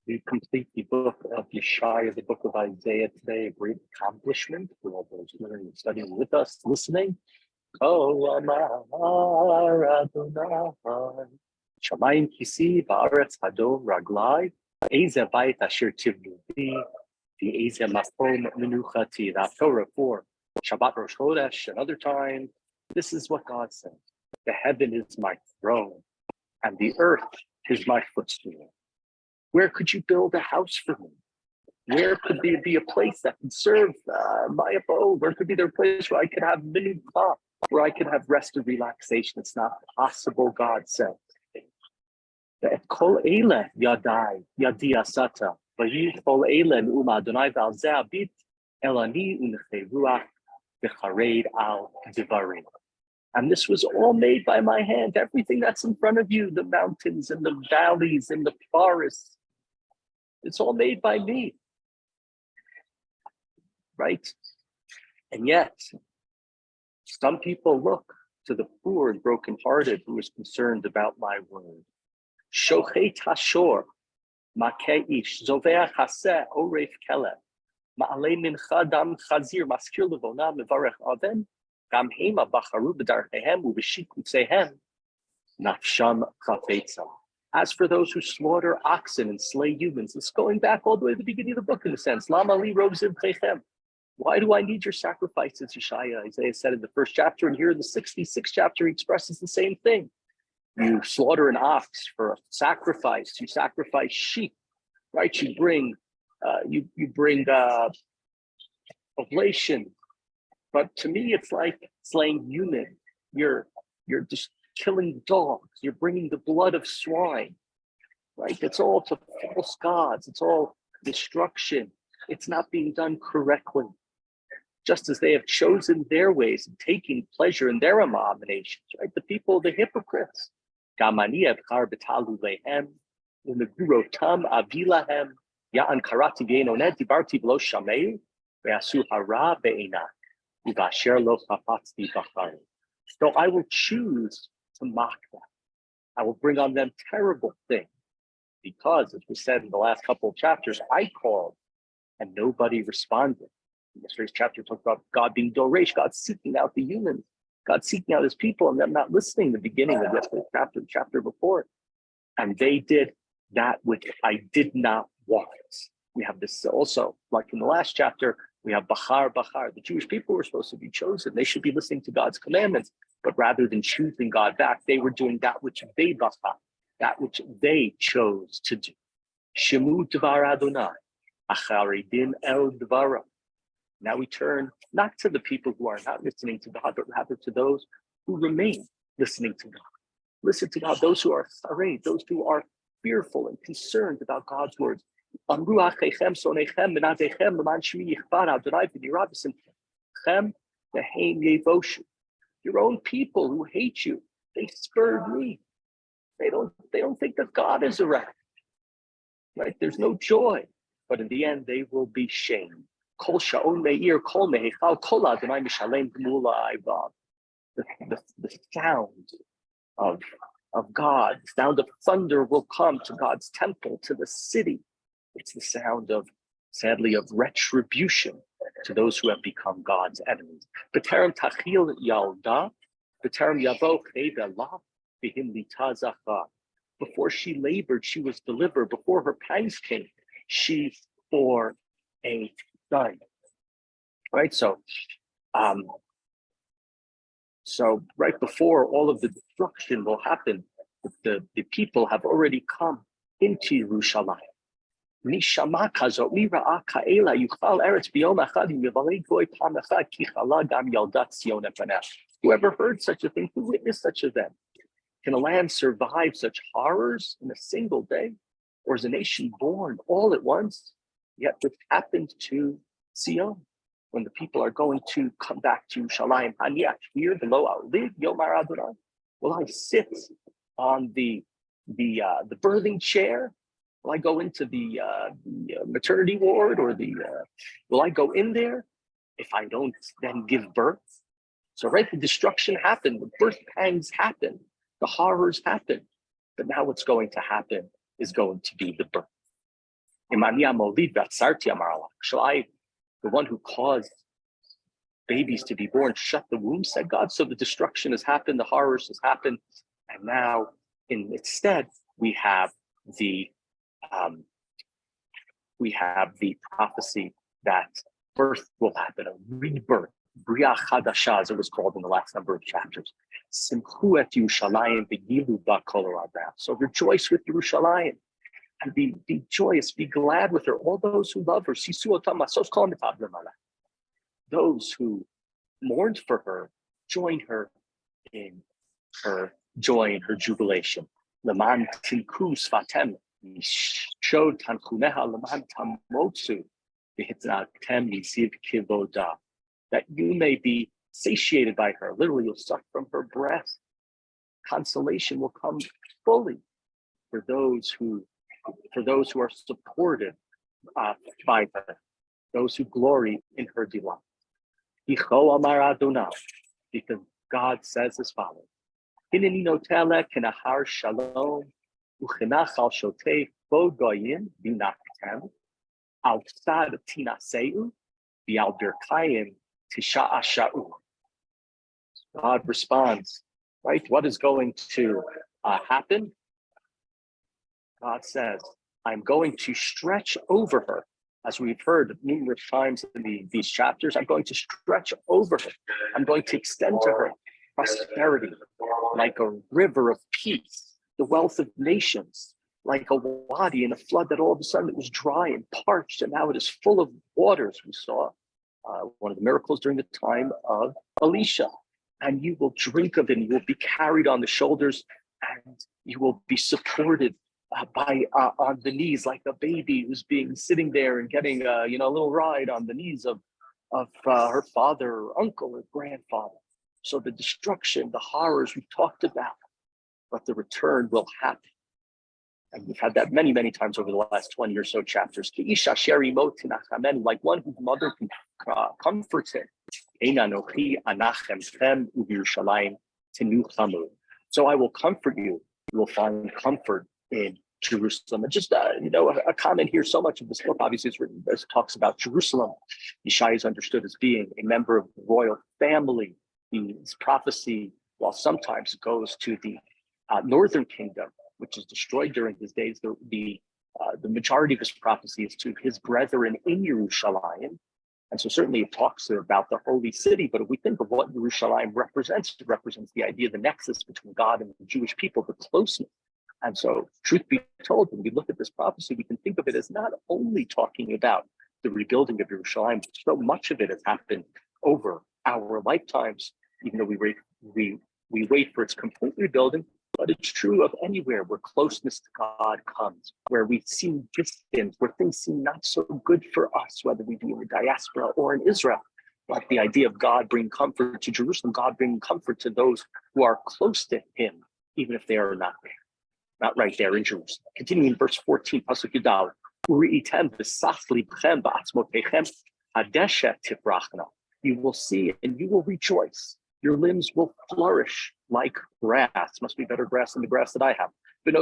We complete the book of Yeshayah, the book of Isaiah today, a great accomplishment for all those learning and studying with us, listening. Oh, Amar Adonai, Shamayim Kisi, Ba'aretz Hadom Raglai, Eze Bayit Asher Tivnu Bi, Eze Makom Menuchati, that Torah 4, Shabbat Rosh Chodesh, another time. This is what God says. The heaven is my throne, and the earth is my footstool. Where could you build a house for me? Where could there be a place that can serve my abode? Where could be there a place where I could have minutah, where I could have rest and relaxation? It's not possible, God says. Kol eile yadai yadi asata v'hi kol eile ne'uma Adonai v'al zeh abit elani u'nechei ruach v'chareid al divarim. And this was all made by my hand. Everything that's in front of you, the mountains and the valleys and the forests, it's all made by me. Right? And yet, some people look to the poor and brokenhearted who is concerned about my word. Shochei tashor, makeish, zoveach haseh, oref keleh, ma'alei mincha dam chazir, maskir levona, mevarech aven, gam hema bacharu b'darchehem u'b'shikutzehem, nafsham chafetzam. As for those who slaughter oxen and slay humans, it's going back all the way to the beginning of the book in a sense. Lama li roziv chechem. Why do I need your sacrifices, Yeshayah? Isaiah said in the first chapter, and here in the 66th chapter, he expresses the same thing. You slaughter an ox for a sacrifice. You sacrifice sheep, right? You bring oblation. But to me, it's like slaying human. You're just killing dogs. You're bringing the blood of swine, right? It's all to false gods. It's all destruction. It's not being done correctly. Just as they have chosen their ways and taking pleasure in their abominations, right? The people, the hypocrites. Gamani evchar betalu lehem, unegurotam avilahem, ya'an karati v'enonet dibarti v'lo shameu, ve'asu hara be'enak, uvasher lo chapatzti b'chari. So I will choose to mock them. I will bring on them terrible things because, as we said in the last couple of chapters, I called and nobody responded. Yesterday's chapter talked about God being Doresh, God seeking out the humans, God seeking out his people, and them not listening. The beginning of yesterday's chapter, the chapter before, and they did that which I did not want. We have this also, like in the last chapter, we have Bachar. The Jewish people were supposed to be chosen. They should be listening to God's commandments, but rather than choosing God back, they were doing that which they Bachar, that which they chose to do. Shemu Dvar Adonai, Acharidin El Dvara. Now we turn not to the people who are not listening to God, but rather to those who remain listening to God. Listen to God, those who are afraid, those who are fearful and concerned about God's words. Your own people who hate you, they spurred me. They don't think that God is around. Right? There's no joy, but in the end they will be shamed. The sound of God, the sound of thunder will come to God's temple, to the city. It's the sound of, sadly, of retribution to those who have become God's enemies. Before she labored, she was delivered. Before her pangs came, she bore a son. Right? So right before all of the destruction will happen, the people have already come into Yerushalayim. Whoever heard such a thing, who witnessed such an event? Can a land survive such horrors in a single day? Or is a nation born all at once? Yet this happened to Zion when the people are going to come back to Yerushalayim. Here below, I'll live, Yomar Adonai. Will I sit on the birthing chair? Will I go into the maternity ward, or will I go in there if I don't then give birth? So right, the destruction happened, the birth pangs happened, the horrors happened, but now what's going to happen is going to be the birth. Shall I, the one who caused babies to be born, shut the womb, said God? So the destruction has happened, the horrors has happened, and now instead we have the prophecy that birth will happen, a rebirth, Bria Chadasha, as it was called in the last number of chapters. Simchu et Yerushalayim v'yilu ba kol ha'adam. So rejoice with Yerushalayim and be joyous, be glad with her. All those who love her, Sisu otam masos kol mitad lemala. Those who mourned for her, join her in her joy and her jubilation. Leman tinku svatem showed tanchuneha leman tamotsu v'hitzatem yiziv kivoda. That you may be satiated by her. Literally, you'll suck from her breast. Consolation will come fully for those who are supported by her, those who glory in her delight. Because God says as follows: Hineni notele kenahar shalom uchenach al shotei bo goyim binaktem al tzad tinaseu v'al birkayim tisha sha'u. God responds, right? What is going to happen? God says, I'm going to stretch over her. As we've heard numerous times in these chapters, I'm going to stretch over her. I'm going to extend to her prosperity like a river of peace, the wealth of nations, like a wadi in a flood that all of a sudden it was dry and parched, and now it is full of waters. We saw one of the miracles during the time of Elisha. And you will drink of it, and you will be carried on the shoulders, and you will be supported on the knees like a baby who's sitting there and getting a little ride on the knees of her father or uncle or grandfather. So the destruction, the horrors we talked about, but the return will happen. And we've had that many, many times over the last 20 or so chapters. Like one whose mother can comfort him. So I will comfort you. You will find comfort in Jerusalem. And just a comment here. So much of this book obviously is written as it talks about Jerusalem. Yeshayah is understood as being a member of the royal family. His prophecy, while sometimes goes to the northern kingdom, which is destroyed during his days, the majority of his prophecy is to his brethren in Yerushalayim. And so certainly it talks about the holy city, but if we think of what Yerushalayim represents, it represents the idea of the nexus between God and the Jewish people, the closeness. And so truth be told, when we look at this prophecy, we can think of it as not only talking about the rebuilding of Yerushalayim, but so much of it has happened over our lifetimes, even though we wait for its complete rebuilding. But it's true of anywhere where closeness to God comes, where we seem distant, where things seem not so good for us, whether we be in the diaspora or in Israel. Like the idea of God bringing comfort to Jerusalem, God bringing comfort to those who are close to him, even if they are not there, not right there in Jerusalem. Continuing in verse 14, Pasuk Yudal, Uri'item v'sachli b'chem ba'atzmotechem hadeshet tifrachna. You will see and you will rejoice. Your limbs will flourish like grass. Must be better grass than the grass that I have. And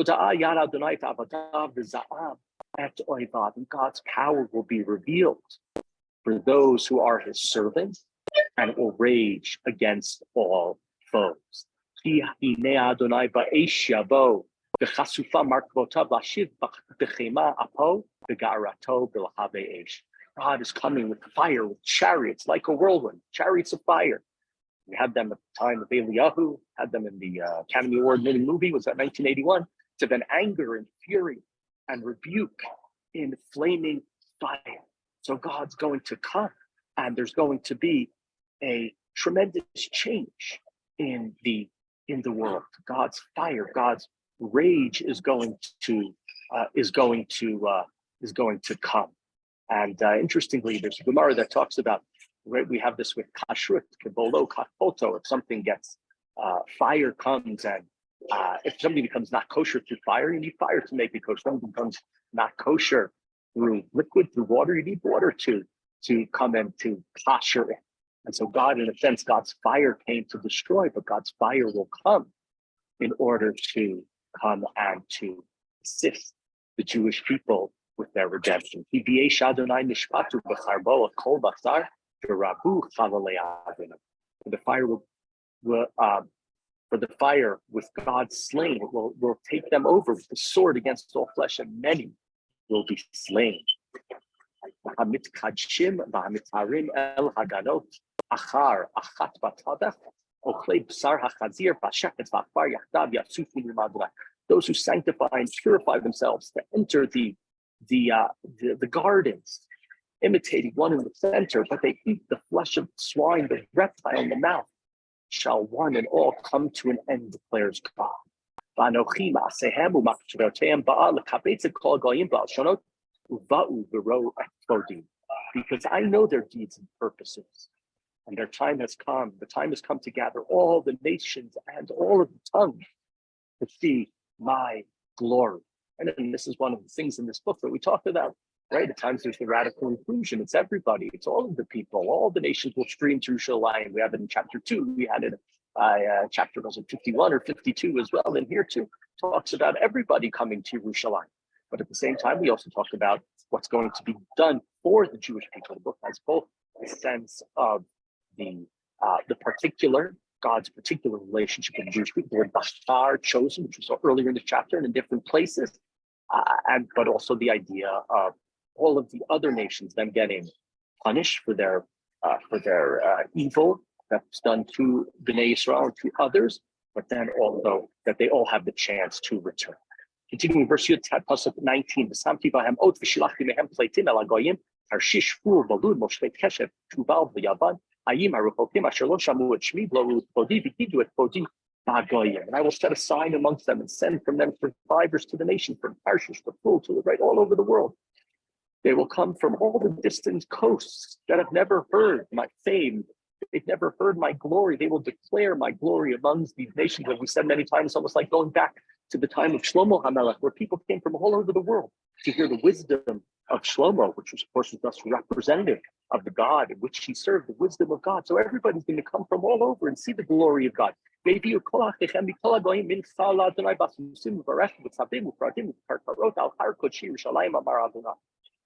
God's power will be revealed for those who are his servants, and it will rage against all foes. God is coming with fire, with chariots, like a whirlwind, chariots of fire. We had them at the time of Eliyahu, had them in the Academy Award-winning movie, was that 1981, to then anger and fury and rebuke in flaming fire. So God's going to come, and there's going to be a tremendous change in the world. God's fire, God's rage is going to come. And interestingly, there's a Gemara that talks about, right, we have this with kashrut, kibolo, kapoto. If something gets, fire comes, and if something becomes not kosher through fire, you need fire to make it kosher. Something becomes not kosher through liquid, through water, you need water to come and to kosher it. And so God, in a sense, God's fire came to destroy, but God's fire will come in order to come and to assist the Jewish people with their redemption. For the fire for the fire with God slain will take them over with the sword against all flesh, and many will be slain. Those who sanctify and purify themselves to enter the gardens, imitating one in the center, but they eat the flesh of swine, the reptile in the mouth, shall one and all come to an end, declares God. Because I know their deeds and purposes, and their time has come. The time has come to gather all the nations and all of the tongues to see my glory. And then this is one of the things in this book that we talked about, right? At times there's the radical inclusion. It's everybody. It's all of the people. All the nations will stream to Yeshayah. We have it in chapter 2. We had it chapter 51 or 52 as well. And here too talks about everybody coming to Yeshayah. But at the same time, we also talked about what's going to be done for the Jewish people. The book has both a sense of the particular, God's particular relationship with the Jewish people, the word Bashar, chosen, which we saw earlier in the chapter and in different places, but also the idea of all of the other nations, them getting punished for their evil that's done to Bnei Yisrael and to others, but then also that they all have the chance to return. Continuing verse 19, V'samti b'hem ot v'shilachti mehem pleitim el hagoyim, tarshish fur balud moshvet keshev tuval v'yavan, ayim haruchokim asher lo shamu et shmi v'lo podi v'hidu et podi b'hagoyim. And I will set a sign amongst them and send from them survivors to the nation, from Tarshish to Ful to the right, all over the world. They will come from all the distant coasts that have never heard my fame. They've never heard my glory. They will declare my glory amongst these nations. As we said many times, it's almost like going back to the time of Shlomo HaMelech, where people came from all over the world to hear the wisdom of Shlomo, which was, of course, was thus representative of the God in which he served, the wisdom of God. So everybody's going to come from all over and see the glory of God.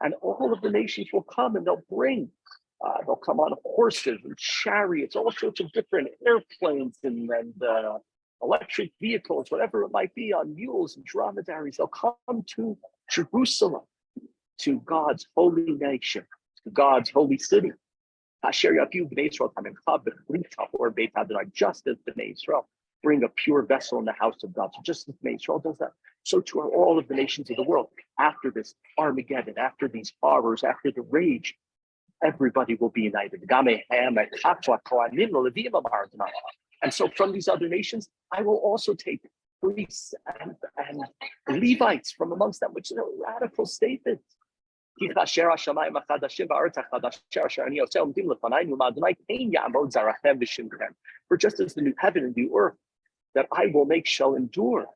And all of the nations will come and they'll come on horses and chariots, all sorts of different airplanes and electric vehicles, whatever it might be, on mules and dromedaries. They'll come to Jerusalem, to God's holy nation, to God's holy city. Just as Bnei Israel bring a pure vessel in the house of God. So just as Bnei Israel does that, so too are all of the nations of the world. After this Armageddon, after these horrors, after the rage, everybody will be united. And so from these other nations, I will also take priests and Levites from amongst them, which is a radical statement. For just as the new heaven and new earth that I will make shall endure,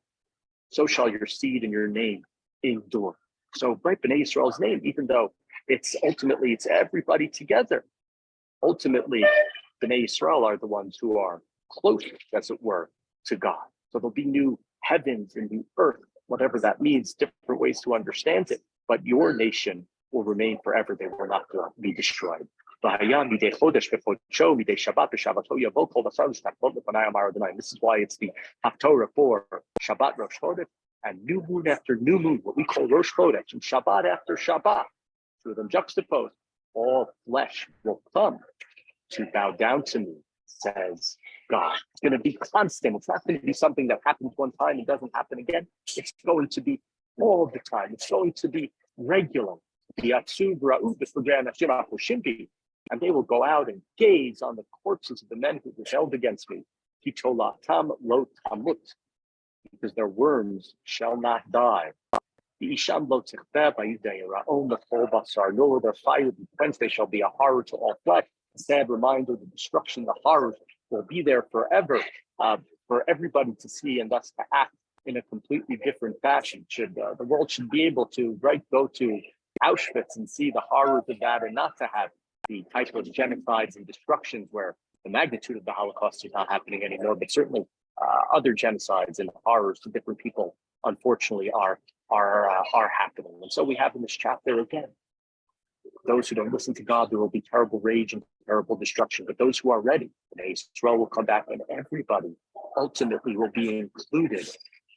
so shall your seed and your name endure. So, right, Bnei Yisrael's name, even though it's everybody together, ultimately, Bnei Yisrael are the ones who are closest, as it were, to God. So there'll be new heavens and new earth, whatever that means, different ways to understand it. But your nation will remain forever. They will not be destroyed. This is why it's the Haftorah for Shabbat Rosh Chodesh and new moon after new moon, what we call Rosh Chodesh, and Shabbat after Shabbat. Two of them juxtaposed. All flesh will come to bow down to me, says God. It's going to be constant. It's not going to be something that happens one time and doesn't happen again. It's going to be all the time. It's going to be regular. And they will go out and gaze on the corpses of the men who rebelled against me. Because their worms shall not die. Nor their fire be quenched. They shall be a horror to all flesh. A sad reminder, the destruction, the horrors will be there forever for everybody to see and thus to act in a completely different fashion. The world should be able to go to Auschwitz and see the horrors of that, and not to have the type of genocides and destructions where the magnitude of the Holocaust is not happening anymore, but certainly other genocides and horrors to different people unfortunately are happening. And so we have in this chapter again, those who don't listen to God, there will be terrible rage and terrible destruction. But those who are ready, Israel will come back, and everybody ultimately will be included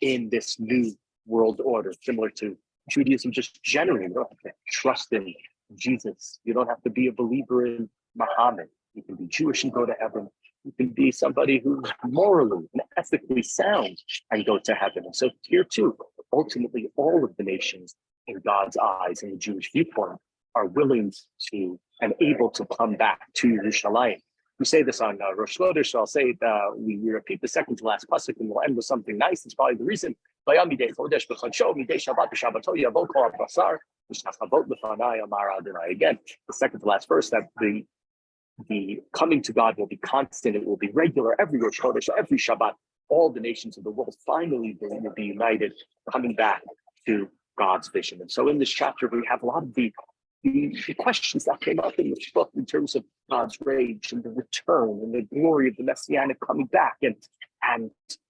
in this new world order, similar to Judaism just generally. You don't have to trust in Jesus. You don't have to be a believer in Muhammad. You can be Jewish and go to heaven. You can be somebody who's morally and ethically sound and go to heaven. And so here too, ultimately all of the nations in God's eyes, in the Jewish viewpoint, are willing to and able to come back to Yerushalayim. We say this on Rosh Chodesh, so I'll say it, we repeat the second to last pasuk, and we'll end with something nice. It's probably the reason. Again, the second to last verse, that the coming to God will be constant. It will be regular every Rosh Chodesh, every Shabbat. All the nations of the world finally will be united, coming back to God's vision. And so in this chapter, we have a lot of the questions that came up in this book in terms of God's rage and the return and the glory of the Messianic coming back, and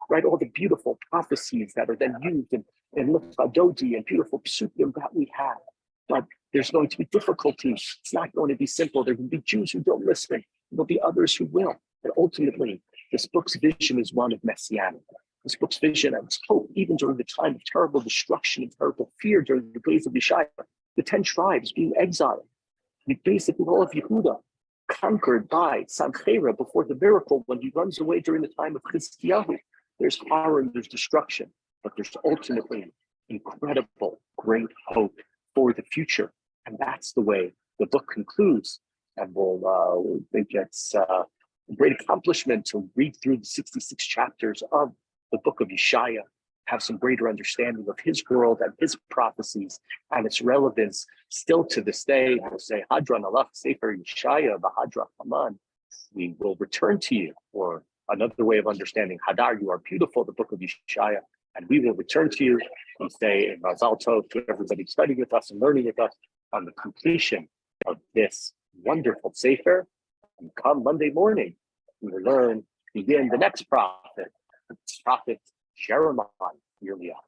right, all the beautiful prophecies that are then used in Lichadodi and beautiful psukim that we have. But there's going to be difficulties. It's not going to be simple. There will be Jews who don't listen. There'll be others who will. But ultimately, this book's vision is one of Messianic. This book's vision and its hope, even during the time of terrible destruction and terrible fear during the days of Yeshayah, the 10 tribes being exiled, basically all of Yehuda conquered by Sanchera before the miracle when he runs away during the time of Chizkiyahu. There's horror and there's destruction, but there's ultimately incredible, great hope for the future. And that's the way the book concludes. And we'll think it's a great accomplishment to read through the 66 chapters of the book of Yeshayah, have some greater understanding of his world and his prophecies and its relevance still to this day. We'll say, Hadran Allah Sefer Yeshayah Bahadra Haman. We will return to you, or another way of understanding Hadar, you are beautiful, the book of Yeshayah, and we will return to you and say in Mazal Tov to everybody studying with us and learning with us on the completion of this wonderful Sefer. And come Monday morning, we will begin the next prophet Jeremiah, Yirmiyah.